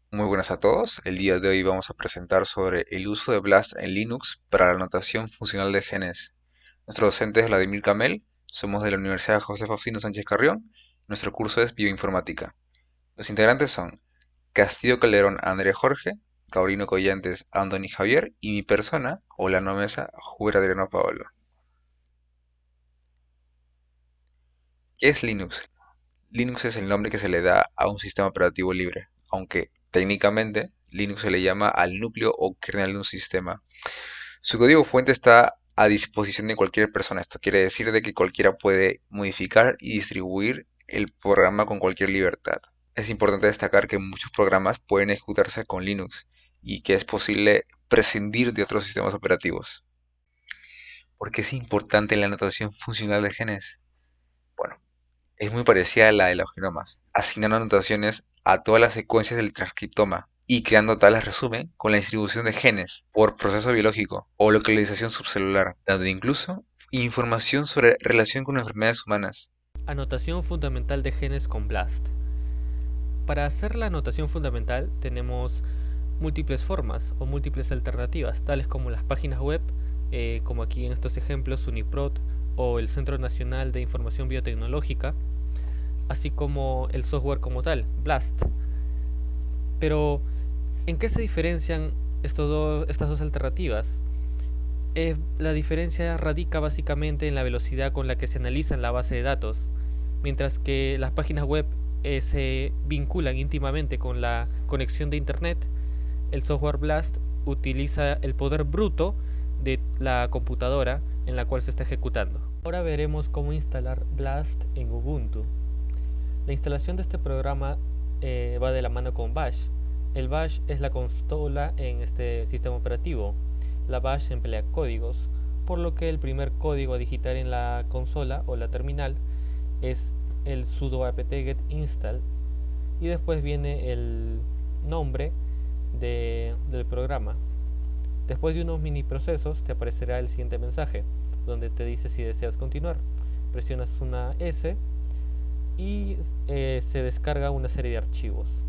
Muy buenas a todos. El día de hoy vamos a presentar sobre el uso de BLAST en Linux para la notación funcional de genes. Nuestro docente es Vladimir Camel, somos de la Universidad José Faustino Sánchez Carrión. Nuestro curso es Bioinformática. Los integrantes son Castillo Calderón André Jorge, Gaurino Collantes Anthony Javier y mi persona, o la no mesa, Juber Adriano Paolo. ¿Qué es Linux? Linux es el nombre que se le da a un sistema operativo libre, aunque técnicamente Linux se le llama al núcleo o kernel de un sistema. Su código fuente está a disposición de cualquier persona. Esto quiere decir de que cualquiera puede modificar y distribuir el programa con cualquier libertad. Es importante destacar que muchos programas pueden ejecutarse con Linux y que es posible prescindir de otros sistemas operativos. ¿Por qué es importante la notación funcional de genes? Bueno, es muy parecida a la de los genomas, asignando anotaciones a todas las secuencias del transcriptoma y creando tablas resumen con la distribución de genes por proceso biológico o localización subcelular, dando incluso información sobre relación con enfermedades humanas. Anotación fundamental de genes con BLAST. Para hacer la anotación fundamental tenemos múltiples formas o múltiples alternativas, tales como las páginas web, como aquí en estos ejemplos UniProt o el Centro Nacional de Información Biotecnológica, así como el software como tal, BLAST. Pero, ¿en qué se diferencian estas dos alternativas? La diferencia radica básicamente en la velocidad con la que se analizan la base de datos, mientras que las páginas web se vinculan íntimamente con la conexión de Internet. El software BLAST utiliza el poder bruto de la computadora en la cual se está ejecutando. Ahora veremos cómo instalar BLAST en Ubuntu. La instalación de este programa va de la mano con Bash. El Bash es la consola en este sistema operativo. La Bash emplea códigos, por lo que el primer código a digitar en la consola o la terminal es el sudo apt-get install y después viene el nombre del programa. Después de unos mini procesos te aparecerá el siguiente mensaje, donde te dice si deseas continuar. Presionas una S y se descarga una serie de archivos.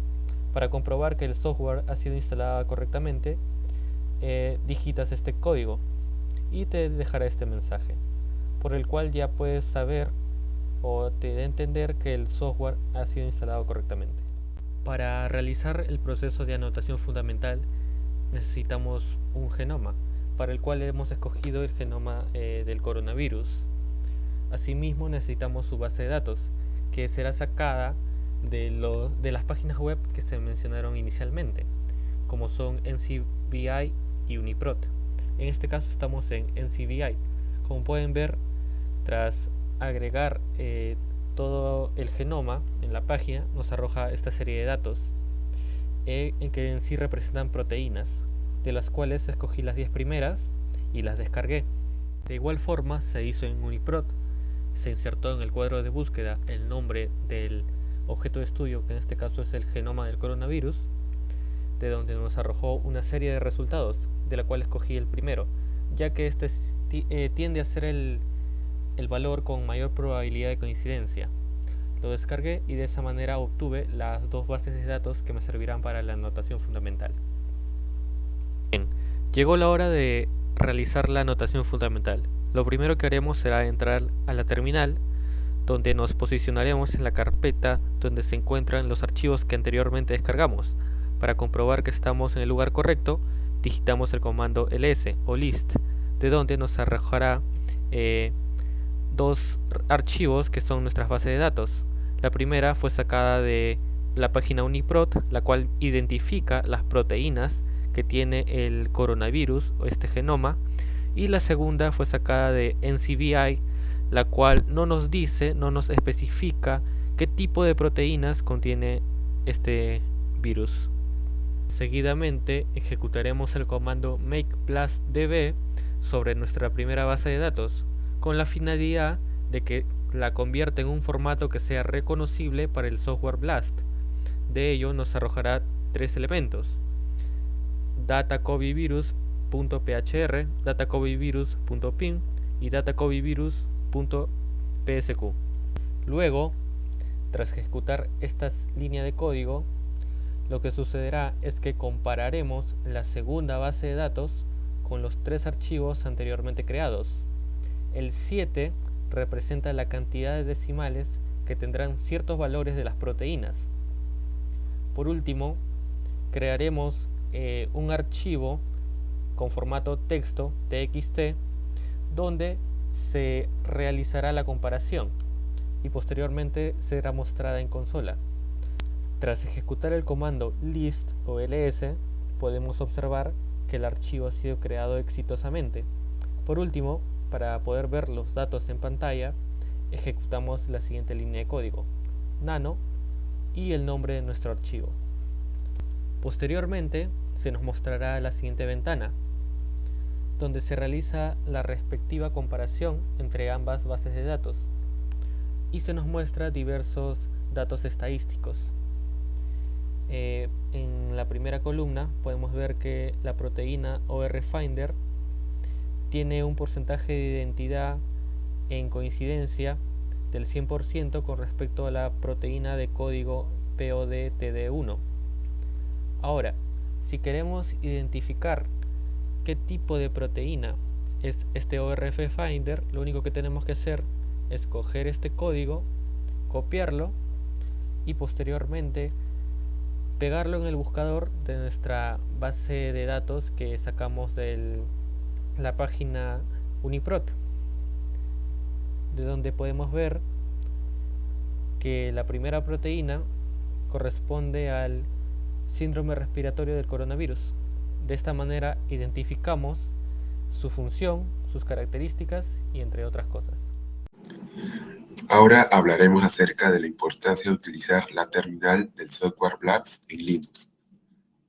Para comprobar que el software ha sido instalado correctamente, digitas este código y te dejará este mensaje, por el cual ya puedes saber o te da a entender que el software ha sido instalado correctamente. Para realizar el proceso de anotación fundamental necesitamos un genoma, para el cual hemos escogido el genoma del coronavirus. Asimismo necesitamos su base de datos, que será sacada de las páginas web que se mencionaron inicialmente, como son NCBI y UniProt. En este caso estamos en NCBI. Como pueden ver, tras agregar todo el genoma en la página, nos arroja esta serie de datos en que en sí representan proteínas, de las cuales escogí las 10 primeras y las descargué. De igual forma se hizo en UniProt, se insertó en el cuadro de búsqueda el nombre del objeto de estudio, que en este caso es el genoma del coronavirus, de donde nos arrojó una serie de resultados, de la cual escogí el primero, ya que este tiende a ser el valor con mayor probabilidad de coincidencia. Lo descargué y de esa manera obtuve las dos bases de datos que me servirán para la anotación fundamental. Bien, llegó la hora de realizar la anotación fundamental. Lo primero que haremos será entrar a la terminal, donde nos posicionaremos en la carpeta donde se encuentran los archivos que anteriormente descargamos. Para comprobar que estamos en el lugar correcto, digitamos el comando ls o list, de donde nos arrojará dos archivos que son nuestras bases de datos. La primera fue sacada de la página UniProt, la cual identifica las proteínas que tiene el coronavirus o este genoma, y la segunda fue sacada de NCBI, la cual no nos dice, no nos especifica qué tipo de proteínas contiene este virus. Seguidamente ejecutaremos el comando make+db sobre nuestra primera base de datos, con la finalidad de que la convierta en un formato que sea reconocible para el software BLAST. De ello nos arrojará tres elementos: datacovivirus.phr, datacovivirus.ping y datacovivirus.psq. Luego, tras ejecutar esta línea de código, Lo que sucederá es que compararemos la segunda base de datos con los tres archivos anteriormente creados. El 7 representa la cantidad de decimales que tendrán ciertos valores de las proteínas. Por último, crearemos un archivo con formato texto txt donde se realizará la comparación y posteriormente será mostrada en consola. Tras ejecutar el comando list o ls, podemos observar que el archivo ha sido creado exitosamente. Por último, para poder ver los datos en pantalla, ejecutamos la siguiente línea de código: nano y el nombre de nuestro archivo. Posteriormente, se nos mostrará la siguiente ventana, donde se realiza la respectiva comparación entre ambas bases de datos y se nos muestra diversos datos estadísticos. En la primera columna podemos ver que la proteína OR-Finder tiene un porcentaje de identidad en coincidencia del 100% con respecto a la proteína de código POD-TD1. Ahora, si queremos identificar qué tipo de proteína es este ORF-Finder, lo único que tenemos que hacer es coger este código, copiarlo y posteriormente pegarlo en el buscador de nuestra base de datos que sacamos de la página Uniprot, de donde podemos ver que la primera proteína corresponde al síndrome respiratorio del coronavirus. De esta manera identificamos su función, sus características y entre otras cosas. Ahora hablaremos acerca de la importancia de utilizar la terminal del software Blast en Linux.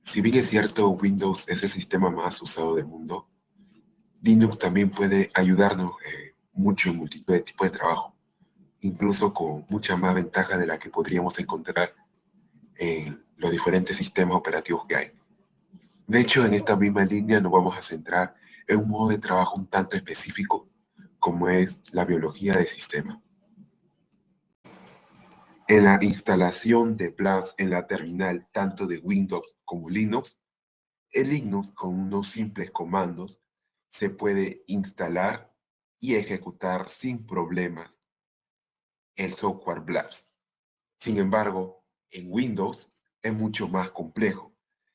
Si bien es cierto, Windows es el sistema más usado del mundo, Linux también puede ayudarnos mucho en multitud de tipos de trabajo, incluso con mucha más ventaja de la que podríamos encontrar en los diferentes sistemas operativos que hay. De hecho, en esta misma línea nos vamos a centrar en un modo de trabajo un tanto específico, como es la biología de sistema. En la instalación de Blast en la terminal tanto de Windows como Linux, en Linux con unos simples comandos se puede instalar y ejecutar sin problemas el software Blast. Sin embargo, en Windows es mucho más complejo,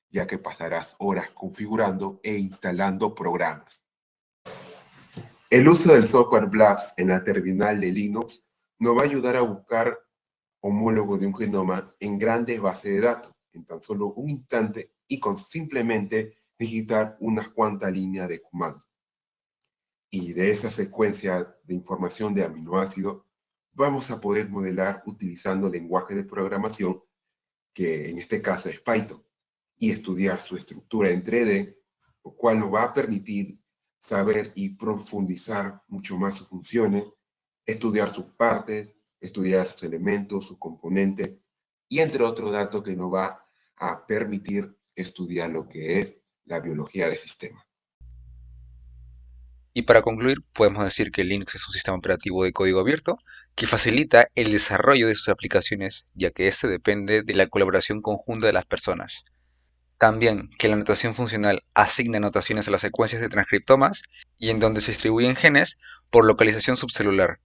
ya que pasarás horas configurando e instalando programas. El uso del software Blast en la terminal de Linux nos va a ayudar a buscar homólogo de un genoma en grandes bases de datos en tan solo un instante y con simplemente digitar unas cuantas líneas de comando. Y de esa secuencia de información de aminoácidos vamos a poder modelar utilizando lenguaje de programación, que en este caso es Python, y estudiar su estructura en 3D, lo cual nos va a permitir saber y profundizar mucho más sus funciones, estudiar sus partes, estudiar sus elementos, sus componentes, y entre otros datos que nos va a permitir estudiar lo que es la biología de sistemas. Y para concluir, podemos decir que Linux es un sistema operativo de código abierto que facilita el desarrollo de sus aplicaciones, ya que este depende de la colaboración conjunta de las personas. También que la notación funcional asigna notaciones a las secuencias de transcriptomas y en donde se distribuyen genes por localización subcelular.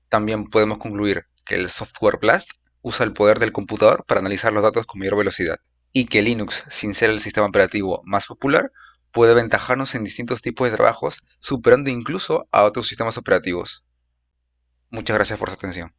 También podemos concluir que el software BLAST usa el poder del computador para analizar los datos con mayor velocidad y que Linux, sin ser el sistema operativo más popular, puede aventajarnos en distintos tipos de trabajos, superando incluso a otros sistemas operativos. Muchas gracias por su atención.